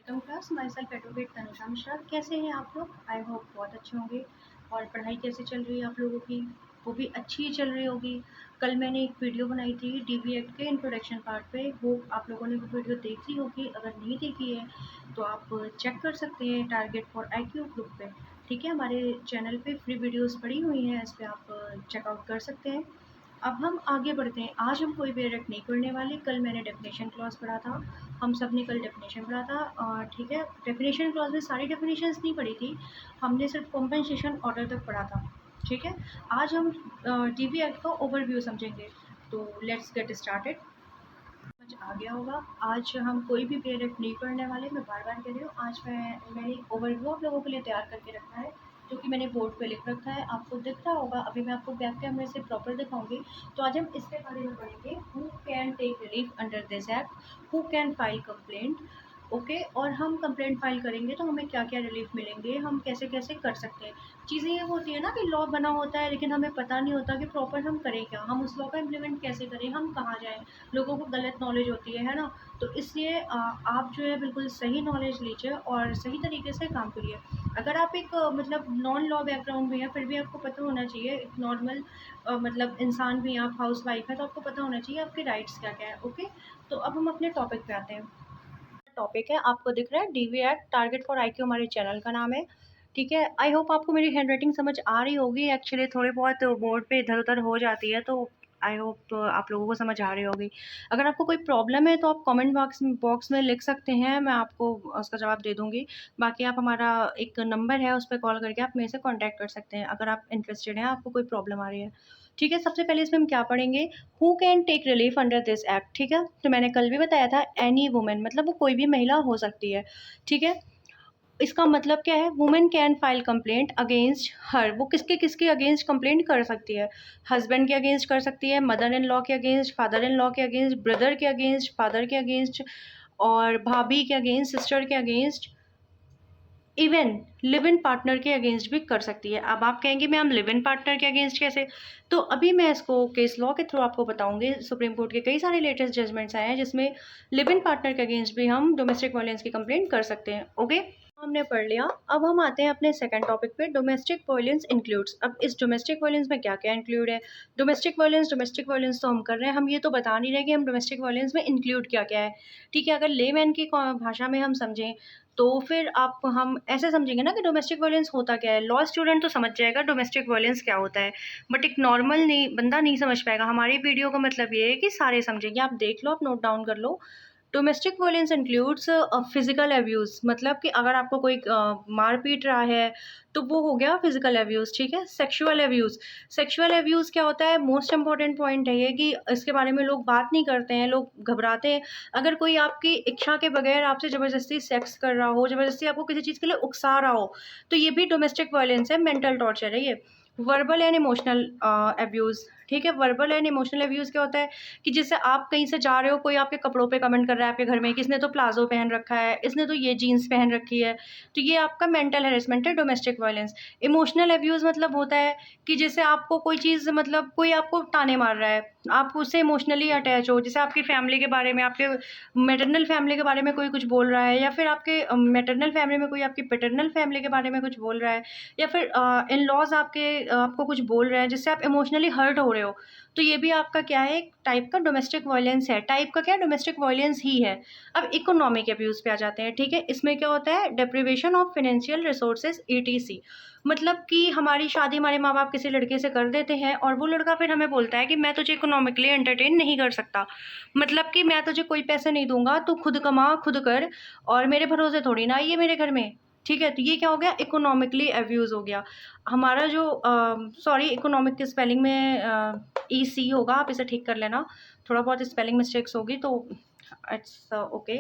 Welcome class, my self advocate Tanusha Mishra. कैसे हैं आप लोग? आई होप बहुत अच्छे होंगे। और पढ़ाई कैसे चल रही है आप लोगों की? वो भी अच्छी ही चल रही होगी। कल मैंने एक वीडियो बनाई थी डीबी एक्ट के इंट्रोडक्शन पार्ट पे, वो आप लोगों ने वो वीडियो देख ली होगी। अगर नहीं देखी है तो आप चेक कर सकते हैं टारगेट फॉर आईक्यू ग्रुप पे। ठीक है, हमारे चैनल पे फ्री वीडियोस पड़ी हुई हैं, इस पर आप चेकआउट कर सकते हैं। अब हम आगे बढ़ते हैं। आज हम कोई भी डायरेक्ट नहीं पढ़ने वाले। कल मैंने डेफिनेशन क्लॉज पढ़ा था, हम सब ने कल डेफिनेशन पढ़ा था। और ठीक है, डेफिनेशन क्लॉज में सारी डेफिनेशंस नहीं पढ़ी थी, हमने सिर्फ कॉम्पेंसेशन ऑर्डर तक पढ़ा था। ठीक है, आज हम डीबी एक्ट का ओवरव्यू समझेंगे। तो लेट्स गेट स्टार्टेड। समझ आ गया होगा। आज हम कोई भी डायरेक्ट नहीं पढ़ने वाले, मैं बार बार कह रही हूँ। आज मैंने एक ओवरव्यू आप लोगों के लिए तैयार करके रखा है, जो कि मैंने बोर्ड पे लिख रखा है, आपको दिख रहा होगा। अभी मैं आपको बैक कैमरे से प्रॉपर दिखाऊंगी। तो आज हम इसके बारे में पढ़ेंगे, who can take relief under this act, who can file complaint. Okay, और हम कंप्लेंट फाइल करेंगे तो हमें क्या क्या रिलीफ मिलेंगे, हम कैसे कैसे कर सकते हैं। चीज़ें ये होती है ना कि लॉ बना होता है, लेकिन हमें पता नहीं होता कि प्रॉपर हम करें क्या, हम उस लॉ का इम्प्लीमेंट कैसे करें, हम कहाँ जाएँ। लोगों को गलत नॉलेज होती है ना। तो इसलिए आप जो है बिल्कुल सही नॉलेज लीजिए और सही तरीके से काम करिए। अगर आप एक मतलब नॉन लॉ बैकग्राउंड में है, फिर भी आपको पता होना चाहिए, एक नॉर्मल मतलब इंसान भी, आप हाउस वाइफ है तो आपको पता होना चाहिए आपके राइट्स क्या क्या है। ओके, तो अब हम अपने टॉपिक पे आते हैं। टॉपिक है, आपको दिख रहा है DV act target for IQ, हमारे चैनल का नाम है। ठीक है, आई होप आपको मेरी हैंड राइटिंग समझ आ रही होगी। एक्चुअली थोड़ी बहुत बोर्ड पे इधर उधर हो जाती है, तो आई होप आप लोगों को समझ आ रही होगी। अगर आपको कोई प्रॉब्लम है तो आप कमेंट बॉक्स में लिख सकते हैं, मैं आपको उसका जवाब दे दूँगी। बाकी आप हमारा एक नंबर है, उस पे कॉल करके आप मेरे से कॉन्टैक्ट कर सकते हैं, अगर आप इंटरेस्टेड हैं, आपको कोई प्रॉब्लम आ रही है। ठीक है, सबसे पहले इसमें हम क्या पढ़ेंगे, who can take relief under this act. ठीक है, तो मैंने कल भी बताया था एनी वुमेन, मतलब वो कोई भी महिला हो सकती है। ठीक है, इसका मतलब क्या है, women can file complaint against her, वो किसके किसके अगेंस्ट कंप्लेंट कर सकती है। हस्बैंड के अगेंस्ट कर सकती है, मदर इन लॉ के अगेंस्ट, फादर इन लॉ के अगेंस्ट, ब्रदर के अगेंस्ट, फादर के अगेंस्ट, और भाभी के अगेंस्ट, सिस्टर के against, even live in partner के अगेंस्ट भी कर सकती है। अब आप कहेंगे मैम लिव इन पार्टनर के अगेंस्ट कैसे, तो अभी मैं इसको केस लॉ के थ्रू आपको बताऊंगी। सुप्रीम कोर्ट के कई सारे लेटेस्ट जजमेंट्स आए हैं जिसमें लिव इन पार्टनर के अगेंस्ट भी हम डोमेस्टिक वायलेंस की कंप्लेंट कर सकते हैं। ओके, हमने पढ़ लिया। अब हम आते हैं अपने सेकंड टॉपिक पे, डोमेस्टिक वायलेंस इंक्लूड्स। अब इस डोमेस्टिक वायलेंस में क्या क्या इंक्लूड है। डोमेस्टिक वायलेंस तो हम कर रहे हैं, हम ये तो बता नहीं रहे कि हम डोमेस्टिक वायलेंस में इंक्लूड क्या क्या है। ठीक है, अगर लेमैन की भाषा में हम समझें तो फिर आप हम ऐसे समझेंगे ना कि डोमेस्टिक वायलेंस होता क्या है। लॉ स्टूडेंट तो समझ जाएगा डोमेस्टिक वायलेंस क्या होता है, बट एक नॉर्मल नहीं बंदा नहीं समझ पाएगा। हमारी वीडियो का मतलब ये है कि सारे समझेंगे। आप देख लो, आप नोट डाउन कर लो। Domestic violence includes physical abuse, मतलब कि अगर आपको कोई मार पीट रहा है तो वो हो गया फिजिकल अब्यूज़। ठीक है, सेक्सुअल अब्यूज़ क्या होता है, मोस्ट इंपॉर्टेंट पॉइंट है ये कि इसके बारे में लोग बात नहीं करते हैं, लोग घबराते हैं। अगर कोई आपकी इच्छा के बगैर आपसे ज़बरदस्ती सेक्स कर रहा हो, ज़बरदस्ती आपको किसी चीज़ के लिए उकसा रहा हो, तो ये भी डोमेस्टिक वायलेंस है, मेंटल टॉर्चर है ये। Verbal and emotional abuse. ठीक है, वर्बल एंड इमोशनल अब्यूज़ क्या होता है कि जैसे आप कहीं से जा रहे हो, कोई आपके कपड़ों पे कमेंट कर रहा है आपके घर में कि इसने तो प्लाज़ो पहन रखा है, इसने तो ये जीन्स पहन रखी है, तो ये आपका मेंटल हैरेसमेंट है, डोमेस्टिक वायलेंस। इमोशनल अब्यूज़ मतलब होता है कि जैसे आपको कोई चीज़, मतलब कोई आपको ताने मार रहा है, आप उससे इमोशनली अटैच हो, जैसे आपकी फैमिली के बारे में, आपके मैटरनल फैमिली के बारे में कोई कुछ बोल रहा है, या फिर आपके मैटरनल फैमिली में कोई आपकी पैटर्नल फैमिली के बारे में कुछ बोल रहा है, या फिर इन लॉज आपको कुछ बोल रहे हैं जिससे आप इमोशनली हर्ट हो रहे हो, तो ये भी आपका क्या है, एक टाइप का डोमेस्टिक वायलेंस है। टाइप का क्या है, डोमेस्टिक वायलेंस ही है। अब इकोनॉमिक अब्यूज़ पे आ जाते हैं। ठीक है, इसमें क्या होता है, deprivation of financial resources etc, मतलब कि हमारी शादी हमारे माँ बाप किसी लड़के से कर देते हैं और वो लड़का फिर हमें बोलता है कि मैं तुझे इकोनॉमिकली एंटरटेन नहीं कर सकता, मतलब कि मैं तुझे कोई पैसे नहीं दूंगा, तू खुद कमा खुद कर, और मेरे भरोसे थोड़ी ना आइए मेरे घर में। ठीक है, तो ये क्या हो गया, इकोनॉमिकली अब्यूज़ हो गया हमारा। जो सॉरी, इकोनॉमिक के स्पेलिंग में ईसी होगा, आप इसे ठीक कर लेना, थोड़ा बहुत स्पेलिंग मिस्टेक्स होगी तो इट्स ओके।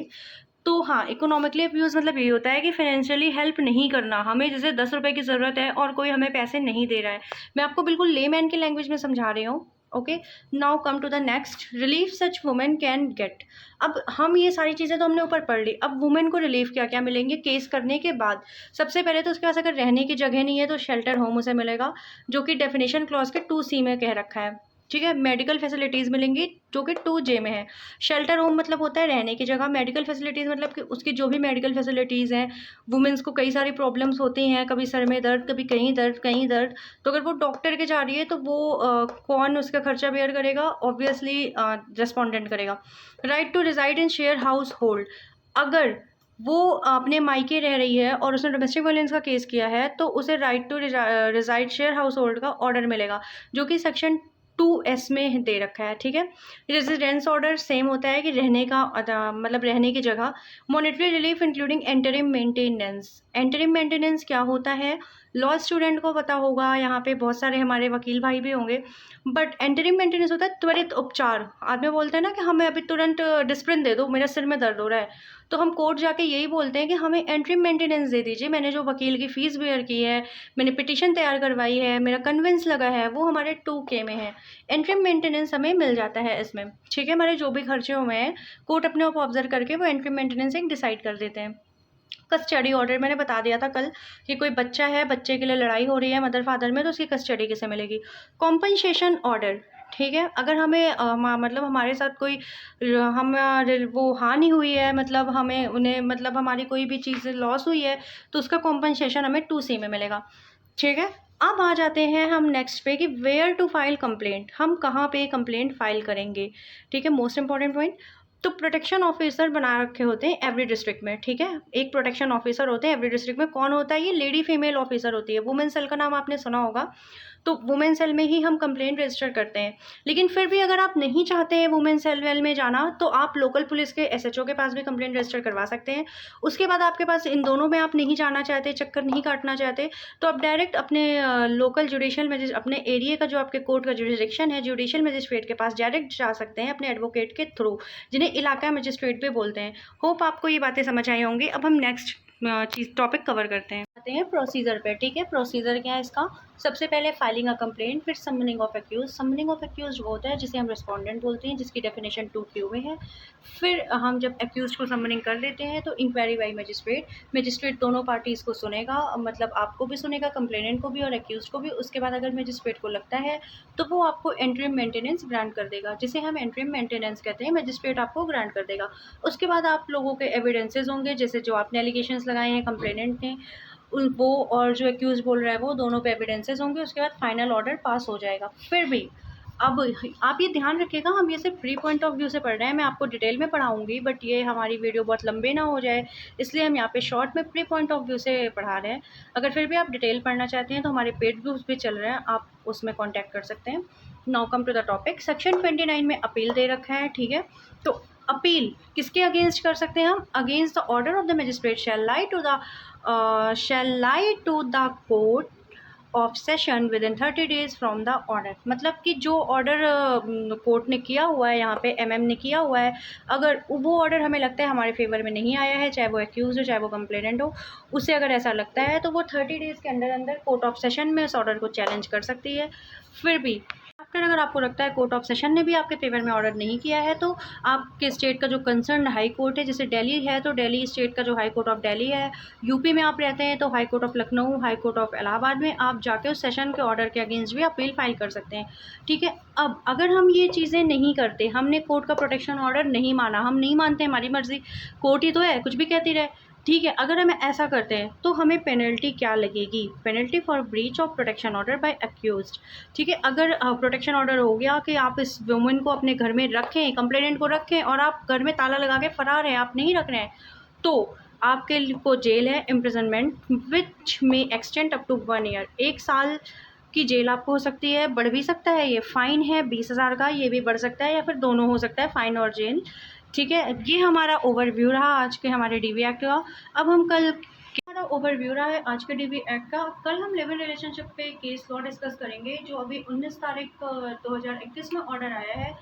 तो हाँ, इकोनॉमिकली अब्यूज़ मतलब ये होता है कि फाइनेंशियली हेल्प नहीं करना, हमें जैसे 10 रुपए की ज़रूरत है और कोई हमें पैसे नहीं दे रहा है। मैं आपको बिल्कुल लेमैन की लैंग्वेज में समझा रही हूँ। Okay, now come to the next, relief such women can get. अब हम ये सारी चीज़ें तो हमने ऊपर पढ़ ली, अब वुमेन को रिलीफ क्या क्या मिलेंगे केस करने के बाद। सबसे पहले तो उसके पास अगर रहने की जगह नहीं है तो शेल्टर होम उसे मिलेगा, जो कि डेफिनेशन क्लॉज के 2C में कह रखा है। ठीक है। मेडिकल फैसिलिटीज़ मिलेंगी जो कि 2J में है। शेल्टर होम मतलब होता है रहने की जगह, मेडिकल फैसिलिटीज़ मतलब कि उसकी जो भी मेडिकल फैसिलिटीज़ हैं, वुमेन्स को कई सारी प्रॉब्लम्स होती हैं, कभी सर में दर्द, कभी कहीं दर्द, कहीं दर्द, तो अगर वो डॉक्टर के जा रही है तो वो कौन उसका खर्चा बेयर करेगा? ऑब्वियसली रेस्पोंडेंट करेगा। Right to reside in share household, अगर वो अपने मायके रह रही है और उसने डोमेस्टिक वायलेंस का केस किया है तो उसे right to reside share household का ऑर्डर मिलेगा, जो कि सेक्शन 2S में दे रखा है। ठीक है। रेजिडेंस ऑर्डर सेम होता है कि रहने का मतलब रहने की जगह। Monetary relief including interim maintenance. Interim maintenance क्या होता है? लॉ स्टूडेंट को पता होगा, यहाँ पे बहुत सारे हमारे वकील भाई भी होंगे। बट एंटरिम मेंटेनेंस होता है त्वरित उपचार। आदमी बोलते हैं ना कि हमें अभी तुरंत डिस्प्रिन दे दो, मेरे सिर में दर्द हो रहा है, तो हम कोर्ट जाके यही बोलते हैं कि हमें एंटरिम मेंटेनेंस दे दीजिए, मैंने जो वकील की फ़ीस बेयर की है, मैंने पिटीशन तैयार करवाई है, मेरा कन्विंस लगा है, वो हमारे 2K में है। एंटरिम मेंटेनेंस हमें मिल जाता है इसमें। ठीक है। हमारे जो भी खर्चे हुए हैं कोर्ट अपने आप ऑब्जर्व करके वो एंटरिम मेंटेनेंस एक डिसाइड कर देते हैं। कस्टडी ऑर्डर मैंने बता दिया था कल कि कोई बच्चा है, बच्चे के लिए लड़ाई हो रही है मदर फादर में, तो उसकी कस्टडी किसे मिलेगी? Compensation order. ठीक है। अगर हमें मतलब हमारे साथ कोई हम वो हानि हुई है, मतलब हमें उन्हें मतलब हमारी कोई भी चीज़ लॉस हुई है, तो उसका कॉम्पनसेशन हमें 2C में मिलेगा। ठीक है। अब आ जाते हैं हम नेक्स्ट पे कि वेयर टू फाइल कंप्लेंट, हम कहाँ पे कंप्लेंट फाइल करेंगे। ठीक है। मोस्ट इंपॉर्टेंट पॉइंट, तो प्रोटेक्शन ऑफिसर बना रखे होते हैं एवरी डिस्ट्रिक्ट में। ठीक है। एक प्रोटेक्शन ऑफिसर होते हैं एवरी डिस्ट्रिक्ट में। कौन होता है ये? लेडी फीमेल ऑफिसर होती है। वुमेन सेल का नाम आपने सुना होगा, तो वुमेन सेल में ही हम कंप्लेंट रजिस्टर करते हैं। लेकिन फिर भी अगर आप नहीं चाहते हैं वुमेन सेल वेल में जाना, तो आप लोकल पुलिस के SHO के पास भी कंप्लेंट रजिस्टर करवा सकते हैं। उसके बाद आपके पास इन दोनों में आप नहीं जाना चाहते, चक्कर नहीं काटना चाहते, तो आप डायरेक्ट अपने लोकल जुडिशियल मजिस्ट्रेट, अपने एरिया का जो आपके कोर्ट का जुडिक्शन है, जुडिशियल मजिस्ट्रेट के पास डायरेक्ट जा सकते हैं अपने एडवोकेट के थ्रू, जिन्हें इलाका मजिस्ट्रेट भी बोलते हैं। होप आपको ये बातें समझ आई होंगी। अब हम नेक्स्ट चीज़ टॉपिक कवर करते हैं, आते हैं प्रोसीजर पे। ठीक है। प्रोसीजर क्या है इसका? सबसे पहले फाइलिंग अ कंप्लेंट, फिर summoning of accused. Summoning of accused वो होता है जिसे हम रिस्पोंडेंट बोलते हैं, जिसकी डेफिनेशन 2Q में है। फिर हम जब एक्यूज को समनिंग कर देते हैं तो इंक्वायरी बाई मजिस्ट्रेट, मजिस्ट्रेट दोनों पार्टीज़ को सुनेगा, मतलब आपको भी सुनेगा, कंप्लेनेंट को भी और एक्यूज को भी। उसके बाद अगर मजिस्ट्रेट को लगता है तो वो आपको एंट्रीम मेंटेनेंस ग्रांट कर देगा, जिसे हम एंट्रीम मेंटेनेंस कहते हैं, मजिस्ट्रेट आपको ग्रांट कर देगा। उसके बाद आप लोगों के एविडेंसेस होंगे, जैसे जो आपने एलिगेशंस लगाए हैं कंप्लेनेंट ने, वो और जो एक्यूज बोल रहा है वो, दोनों पे एविडेंसेस होंगे। उसके बाद फाइनल ऑर्डर पास हो जाएगा। फिर भी अब आप ये ध्यान रखिएगा, हम ये सिर्फ फ्री पॉइंट ऑफ व्यू से पढ़ रहे हैं, मैं आपको डिटेल में पढ़ाऊंगी, बट ये हमारी वीडियो बहुत लंबी ना हो जाए, इसलिए हम यहाँ पे शॉर्ट में फ्री पॉइंट ऑफ व्यू से पढ़ा रहे हैं। अगर फिर भी आप डिटेल पढ़ना चाहते हैं तो हमारे पेड ग्रुप्स भी चल रहे हैं, आप उसमें कॉन्टैक्ट कर सकते हैं। Now come to the topic. Section 29 में अपील दे रखा है। ठीक है। तो अपील किसके अगेंस्ट कर सकते हैं हम? Against the order of the magistrate shall lie to the court of session within 30 days from the order. मतलब कि जो ऑर्डर कोर्ट ने किया हुआ है, यहाँ पे MM ने किया हुआ है, अगर वो ऑर्डर हमें लगता है हमारे फेवर में नहीं आया है, चाहे वो एक्यूज हो चाहे वो कंप्लेनेंट हो, उसे अगर ऐसा लगता है तो वो 30 days के अंदर अंदर कोर्ट ऑफ सेशन में उस ऑर्डर को चैलेंज कर सकती है। फिर भी आफ्टर अगर आपको लगता है कोर्ट ऑफ सेशन ने भी आपके फेवर में ऑर्डर नहीं किया है, तो आपके स्टेट का जो कंसर्न हाई कोर्ट है, जैसे दिल्ली है तो दिल्ली स्टेट का जो हाई कोर्ट ऑफ दिल्ली है, यूपी में आप रहते हैं तो high court of Lucknow, high court of Allahabad में आप जाके उस सेशन के ऑर्डर के अगेंस्ट भी अपील फाइल कर सकते हैं। ठीक है। अब अगर हम ये चीज़ें नहीं करते, हमने कोर्ट का प्रोटेक्शन ऑर्डर नहीं माना, हम नहीं मानते, हमारी मर्जी, कोर्ट ही तो है, कुछ भी कहती रहे, ठीक है, अगर हम ऐसा करते हैं तो हमें पेनल्टी क्या लगेगी? Penalty for breach of protection order by accused. ठीक है। अगर प्रोटेक्शन ऑर्डर हो गया कि आप इस वुमेन को अपने घर में रखें, कंप्लेनेंट को रखें, और आप घर में ताला लगा के फरार हैं, आप नहीं रख रहे हैं, तो आपके को जेल है, इम्प्रिजनमेंट विच में एक्सटेंड अप टू 1 year, 1 साल की जेल आपको हो सकती है, बढ़ भी सकता है। ये फ़ाइन है 20,000 का, ये भी बढ़ सकता है, या फिर दोनों हो सकता है, फ़ाइन और जेल। ठीक है। ये हमारा ओवरव्यू रहा आज के हमारे DV एक्ट का। अब हम कल, हमारा ओवरव्यू रहा है आज के DV एक्ट का। कल हम लिव इन रिलेशनशिप पे केस लॉ डिस्कस करेंगे, जो अभी 19 तारीख 2021 में ऑर्डर आया है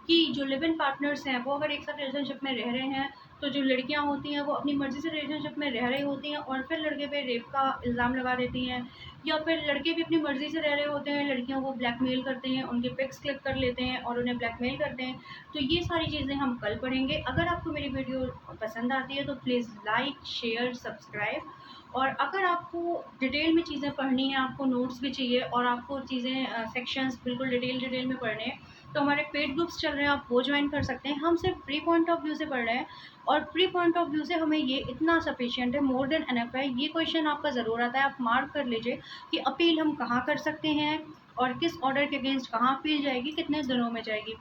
कि जो लिव इन पार्टनर्स हैं वो अगर एक साथ रिलेशनशिप में रह रहे हैं तो जो लड़कियां होती हैं वो अपनी मर्ज़ी से रिलेशनशिप में रह रही होती हैं और फिर लड़के पे रेप का इल्ज़ाम लगा देती हैं, या फिर लड़के भी अपनी मर्ज़ी से रह रहे होते हैं, लड़कियों को ब्लैकमेल करते हैं, उनके पिक्स क्लिक कर लेते हैं और उन्हें ब्लैकमेल करते हैं। तो ये सारी चीज़ें हम कल पढ़ेंगे। अगर आपको मेरी वीडियो पसंद आती है तो प्लीज़ लाइक, शेयर, सब्सक्राइब। और अगर आपको डिटेल में चीज़ें पढ़नी है, आपको नोट्स भी चाहिए और आपको चीज़ें सेक्शंस बिल्कुल डिटेल में पढ़ने हैं, तो हमारे पेड ग्रुप्स चल रहे हैं, आप वो ज्वाइन कर सकते हैं। हम सिर्फ प्री पॉइंट ऑफ व्यू से पढ़ रहे हैं और प्री पॉइंट ऑफ व्यू से हमें ये इतना सफिशिएंट है, मोर देन एनफ है। ये क्वेश्चन आपका ज़रूर आता है, आप मार्क कर लीजिए कि अपील हम कहाँ कर सकते हैं और किस ऑर्डर के अगेंस्ट कहाँ अपील जाएगी, कितने दिनों में जाएगी।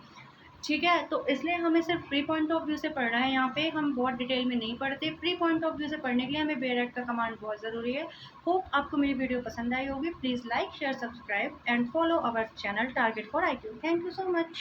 ठीक है, तो इसलिए हमें सिर्फ प्री पॉइंट ऑफ व्यू से पढ़ना है। यहाँ पे हम बहुत डिटेल में नहीं पढ़ते। प्री पॉइंट ऑफ व्यू से पढ़ने के लिए हमें बेयर एक्ट का कमांड बहुत ज़रूरी है। होप आपको मेरी वीडियो पसंद आई होगी। Please like, share, subscribe and follow our channel target for IQ। Thank you so much.